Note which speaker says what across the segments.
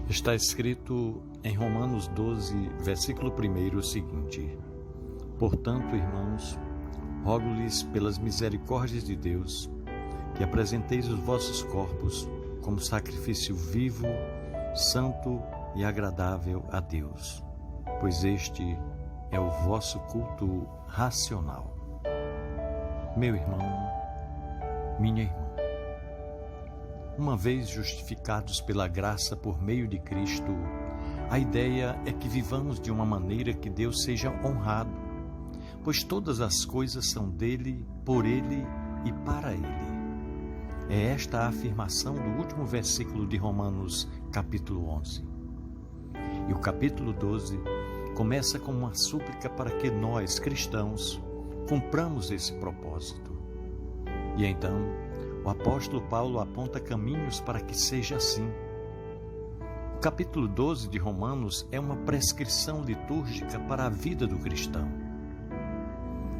Speaker 1: Está escrito em Romanos 12, versículo 1 o seguinte: Portanto, irmãos, rogo-lhes pelas misericórdias de Deus, que apresenteis os vossos corpos como sacrifício vivo, santo e agradável a Deus, pois este é o vosso culto racional. Meu irmão, minha irmã, uma vez justificados pela graça por meio de Cristo, a ideia é que vivamos de uma maneira que Deus seja honrado, pois todas as coisas são dele, por ele e para ele. É esta a afirmação do último versículo de Romanos, capítulo 11. E o capítulo 12 começa com uma súplica para que nós, cristãos, cumpramos esse propósito. E então, o apóstolo Paulo aponta caminhos para que seja assim. O capítulo 12 de Romanos é uma prescrição litúrgica para a vida do cristão.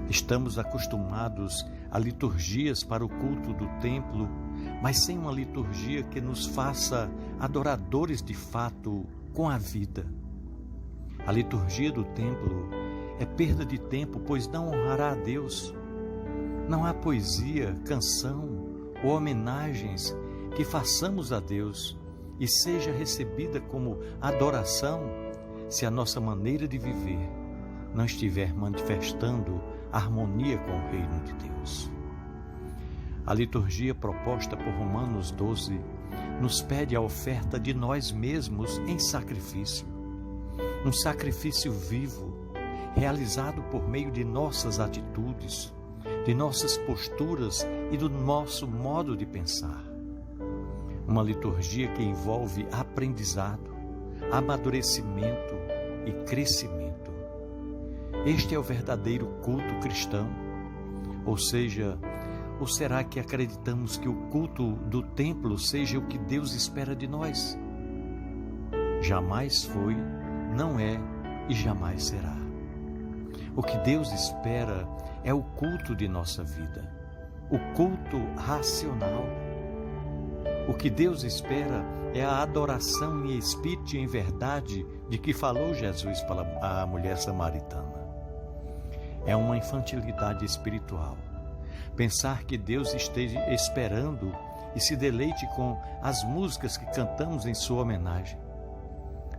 Speaker 1: Estamos acostumados a liturgias para o culto do templo, mas sem uma liturgia que nos faça adoradores de fato com a vida. A liturgia do templo é perda de tempo, pois não honrará a Deus. Não há poesia, canção ou homenagens que façamos a Deus e seja recebida como adoração se a nossa maneira de viver não estiver manifestando harmonia com o reino de Deus. A liturgia proposta por Romanos 12 nos pede a oferta de nós mesmos em sacrifício, um sacrifício vivo, realizado por meio de nossas atitudes, de nossas posturas e do nosso modo de pensar. Uma liturgia que envolve aprendizado, amadurecimento e crescimento. Este é o verdadeiro culto cristão. Ou será que acreditamos que o culto do templo seja o que Deus espera de nós? Jamais foi, não é e jamais será. O que Deus espera é o culto de nossa vida, o culto racional. O que Deus espera é a adoração em espírito e em verdade de que falou Jesus para a mulher samaritana. É uma infantilidade espiritual pensar que Deus esteja esperando e se deleite com as músicas que cantamos em sua homenagem.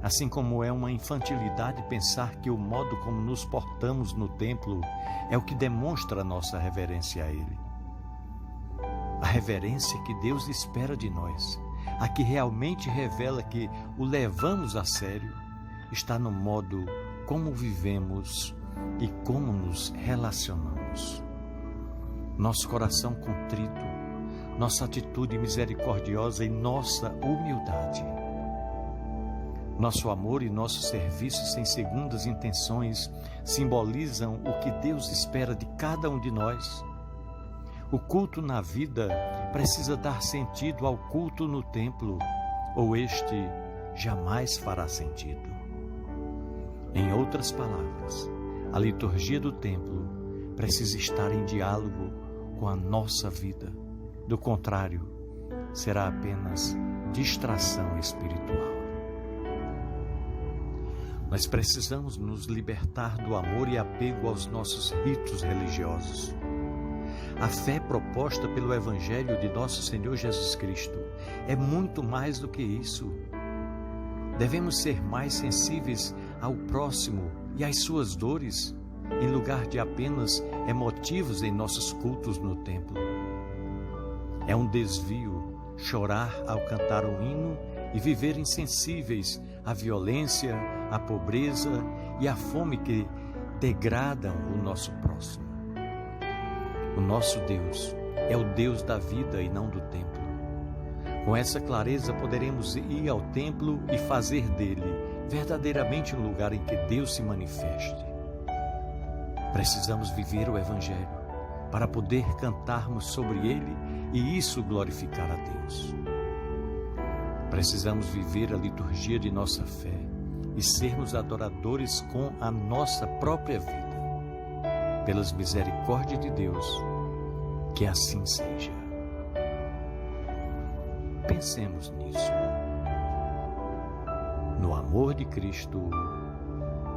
Speaker 1: Assim como é uma infantilidade pensar que o modo como nos portamos no templo é o que demonstra a nossa reverência a Ele. A reverência que Deus espera de nós, a que realmente revela que o levamos a sério, está no modo como vivemos e como nos relacionamos. Nosso coração contrito, nossa atitude misericordiosa e nossa humildade. Nosso amor e nosso serviço sem segundas intenções simbolizam o que Deus espera de cada um de nós. O culto na vida precisa dar sentido ao culto no templo, ou este jamais fará sentido. Em outras palavras, a liturgia do templo precisa estar em diálogo com a nossa vida. Do contrário, será apenas distração espiritual. Nós precisamos nos libertar do amor e apego aos nossos ritos religiosos. A fé proposta pelo Evangelho de nosso Senhor Jesus Cristo é muito mais do que isso. Devemos ser mais sensíveis ao próximo e às suas dores, em lugar de apenas emotivos em nossos cultos no templo. É um desvio chorar ao cantar o hino e viver insensíveis à violência, à pobreza e à fome que degradam o nosso próximo. O nosso Deus é o Deus da vida e não do templo. Com essa clareza poderemos ir ao templo e fazer dele verdadeiramente um lugar em que Deus se manifeste. Precisamos viver o Evangelho para poder cantarmos sobre ele e isso glorificar a Deus. Precisamos viver a liturgia de nossa fé e sermos adoradores com a nossa própria vida. Pelas misericórdias de Deus, que assim seja. Pensemos nisso. amor de Cristo.